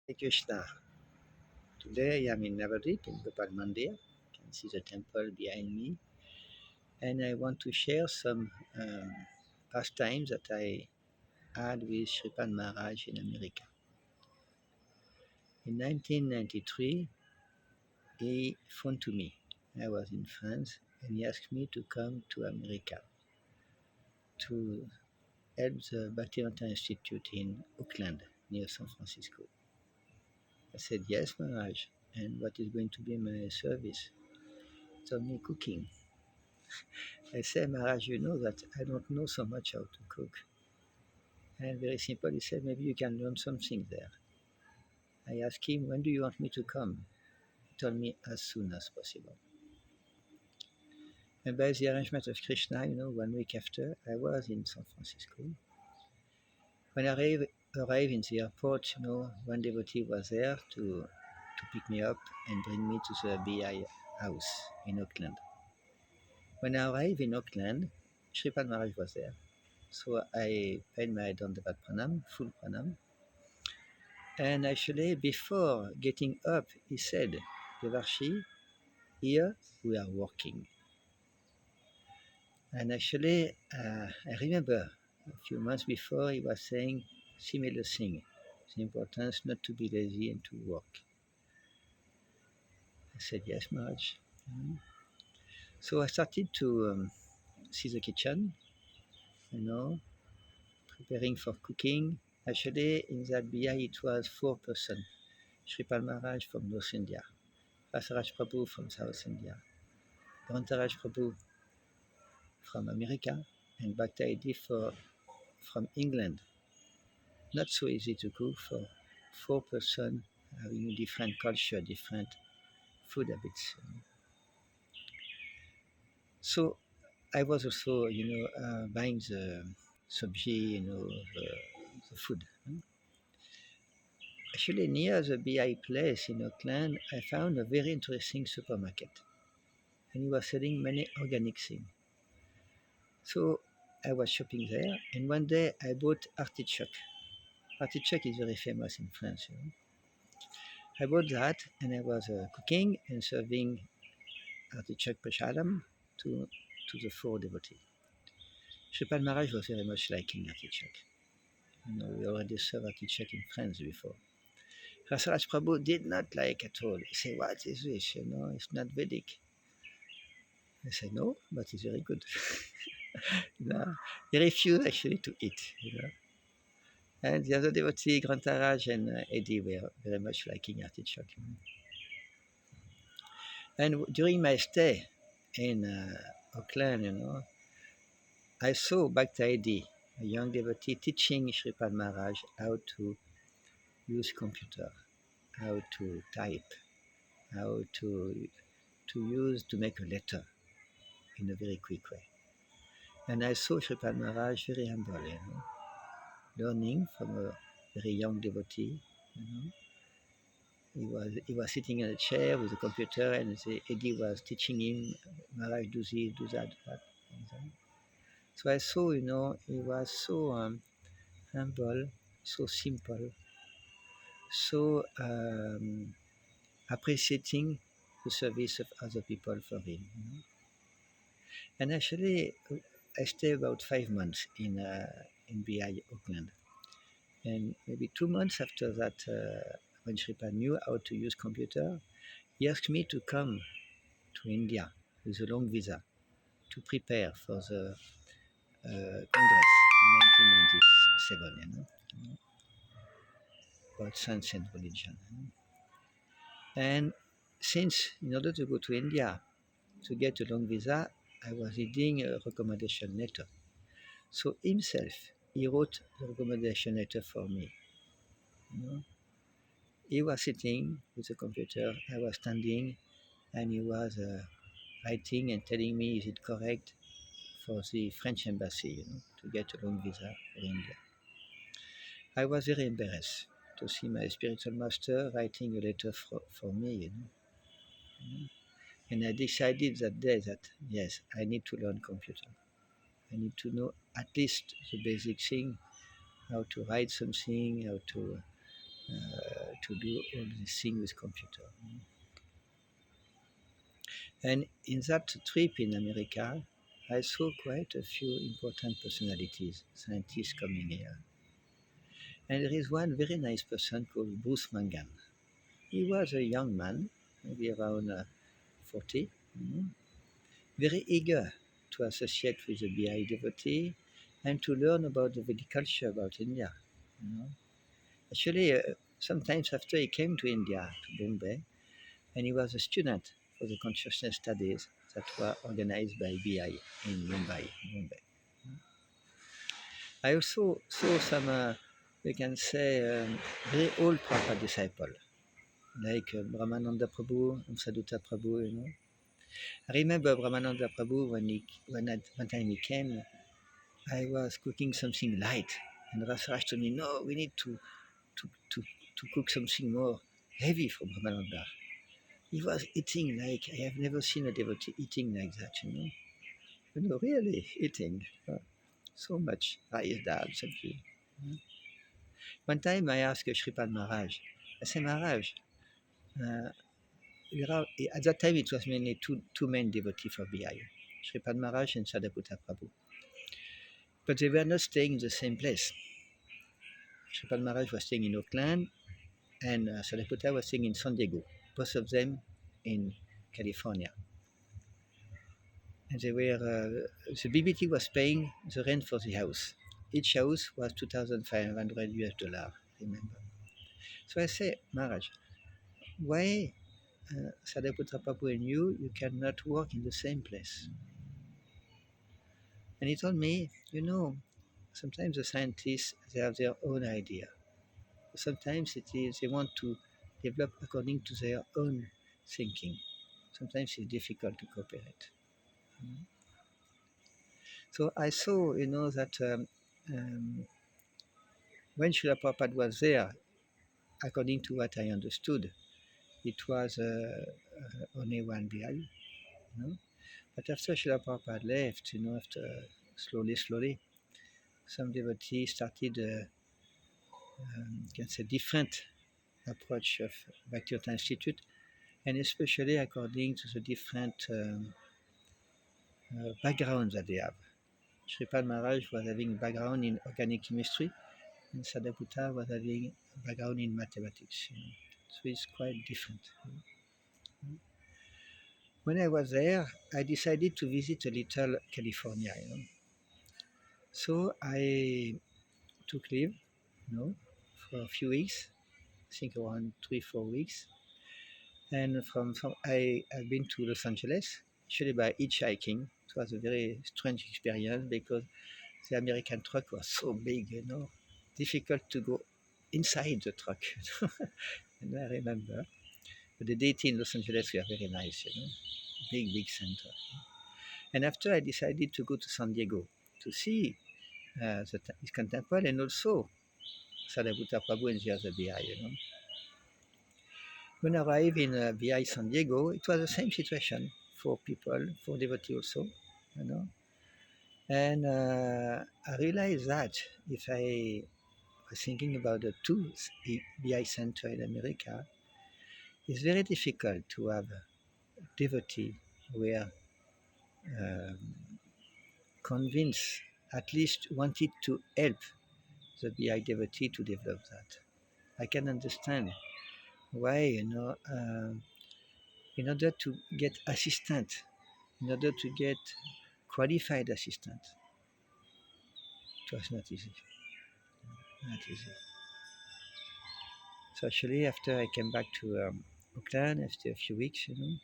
Hare Krishna. Today I am in Navadvip in Gopal Mandir. You can see the temple behind me. And I want to share some pastimes that I had with Sripad Maharaj in America. In 1993, he phoned to me. I was in France and he asked me to come to America to help the Bhaktivedanta Institute in Oakland near San Francisco. I said, yes, Maharaj. And what is going to be my service? He told me cooking. I said, Maharaj, you know that I don't know so much how to cook. And very simple, he said, maybe you can learn something there. I asked him, when do you want me to come? He told me, as soon as possible. And by the arrangement of Krishna, 1 week after, I was in San Francisco. When I arrived in the airport, one devotee was there to pick me up and bring me to the BI house in Oakland. When I arrived in Oakland, Sripad Maharaj was there. So I paid my Dandavat Pranam, full Pranam. And actually, before getting up, he said, Devarshi, here we are working. And actually, I remember a few months before he was saying similar thing, the importance not to be lazy and to work. I said, yes, Maharaj. So I started to see the kitchen, preparing for cooking. Actually, in that BI, it was 4%. Sripal Maharaj from North India, Rasaraj Prabhu from South India, Grantaraj Prabhu from America, and Bhakti from England. Not so easy to cook for 4% having different culture, different food habits. So I was also, buying the sabji, the food. Actually, near the BI place in Oakland, I found a very interesting supermarket. And he was selling many organic things. So I was shopping there, and one day I bought artichoke. Artichoke is very famous in France. I bought that, and I was cooking and serving artichoke prasadam to the four devotees. Sripad Maharaj was very much liking artichoke. We already served artichoke in France before. Rasaraj Prabhu did not like at all. He said, what is this? It's not Vedic. I said, no, but it's very good. He refused actually to eat. And the other devotee, Grantaraj and Eddie, were very much liking artichoke. And during my stay in Auckland, I saw Bhakti Eddie, a young devotee, teaching Sripad Maharaj how to use computer, how to type, how to make a letter in a very quick way. And I saw Sripad Maharaj very humble, learning from a very young devotee. He was sitting in a chair with a computer, and Eddie was teaching him, Maharaj, do this, do that, and so on. So I saw, he was so humble, so simple, so appreciating the service of other people for him. And actually, I stayed about 5 months in BI Auckland. And maybe 2 months after that, when Sripad knew how to use computer, he asked me to come to India with a long visa to prepare for the Congress in 1997, about science and religion. And since, in order to go to India, to get a long visa, I was reading a recommendation letter. So himself, he wrote the recommendation letter for me. He was sitting with the computer, I was standing, and he was writing and telling me, is it correct for the French embassy, to get a long visa for India. I was very embarrassed to see my spiritual master writing a letter for me, And I decided that day that, yes, I need to learn computer. I need to know at least the basic thing, how to write something, how to to do all these things with computer. And in that trip in America, I saw quite a few important personalities, scientists coming here. And there is one very nice person called Bruce Mangan. He was a young man, maybe around 40, very eager to associate with the BI devotee and to learn about the Vedic culture about India. You know. Actually, sometimes after he came to India, to Bombay, and he was a student for the consciousness studies that were organized by BI in Mumbai. I also saw some, we can say, very old Prabhupada disciple, like Brahmananda Prabhu and Sadhuta Prabhu, you know. I remember Brahmananda Prabhu one time he came, I was cooking something light, and Rasaraj told me, no, we need to, to, to cook something more heavy for Brahmananda. He was eating like I have never seen a devotee eating like that, you know. You know, really eating so much rice, dal, sabji. One time I asked Sripad Maharaj, I said, Maharaj, uh, at that time it was mainly two main devotees for BI, Sripad Maharaj and Sadaputta Prabhu. But they were not staying in the same place. Sripad Maharaj was staying in Oakland and Sadaputta was staying in San Diego, both of them in California. And they were, the BBT was paying the rent for the house. Each house was $2,500, remember. So I say, Maharaj, why Sadaputta Prabhu and you cannot work in the same place? And he told me, you know, sometimes the scientists, they have their own idea. Sometimes it is they want to develop according to their own thinking. Sometimes it's difficult to cooperate. So I saw, you know, that when Srila Prabhupada was there, according to what I understood, it was only one BI, you know. But after Srila Prabhupada left, you know, after slowly, some devotees started, can say, different approach of Bhaktivedanta Institute, and especially according to the different backgrounds that they have. Sripad Maharaj was having background in organic chemistry, and Sadaputta was having background in mathematics. You know. So it's quite different. When I was there, I decided to visit a little California. You know. So I took leave, you know, for a few weeks. I think around 3-4 weeks. And I've been to Los Angeles, actually by hitchhiking. It was a very strange experience because the American truck was so big, you know, difficult to go inside the truck. And I remember, but the deity in Los Angeles were very nice, you know, big center. And after I decided to go to San Diego to see the Iskan temple and also Sadaputta Prabhu and the other BI, you know. When I arrived in VI San Diego, it was the same situation for people, for devotees also, you know. And I realized that if I was thinking about the two VI center in America, it's very difficult to have devotee where um, convinced, at least wanted to help the VI devotee to develop that. I can understand why, you know, in order to get assistant, in order to get qualified assistant, it was not easy. Not easy. So actually, after I came back to Auckland after a few weeks, you know,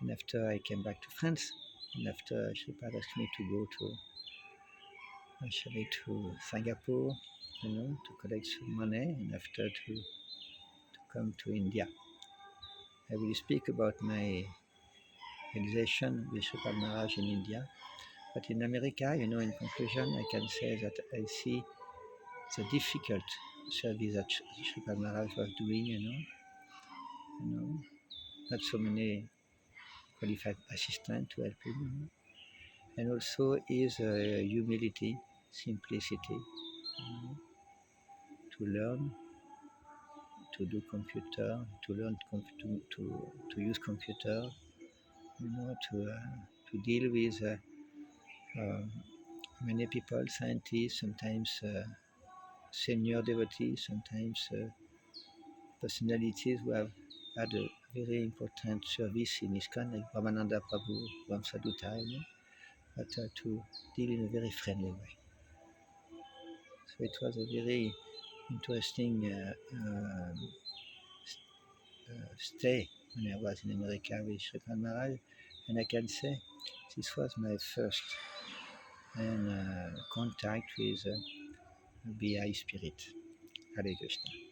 and after I came back to France, and after Shripad asked me to go to actually to Singapore, you know, to collect some money, and after to come to India. I will speak about my realization with Sripad Maharaj in India. But in America, you know, in conclusion, I can say that I see the difficult service that Sripad Maharaj was doing, you know, not so many qualified assistants to help him, you know. And also his humility, simplicity, you know, to learn, to do computer, to learn to use computer, to deal with um, many people, scientists, sometimes senior devotees, sometimes personalities who have had a very important service in ISKCON, like Brahmananda Prabhu, Vamsaduta, but to deal in a very friendly way. So it was a very interesting stay when I was in America with Sripada Maharaj, and I can say this was my first contact with BI spirit. Hare Krishna.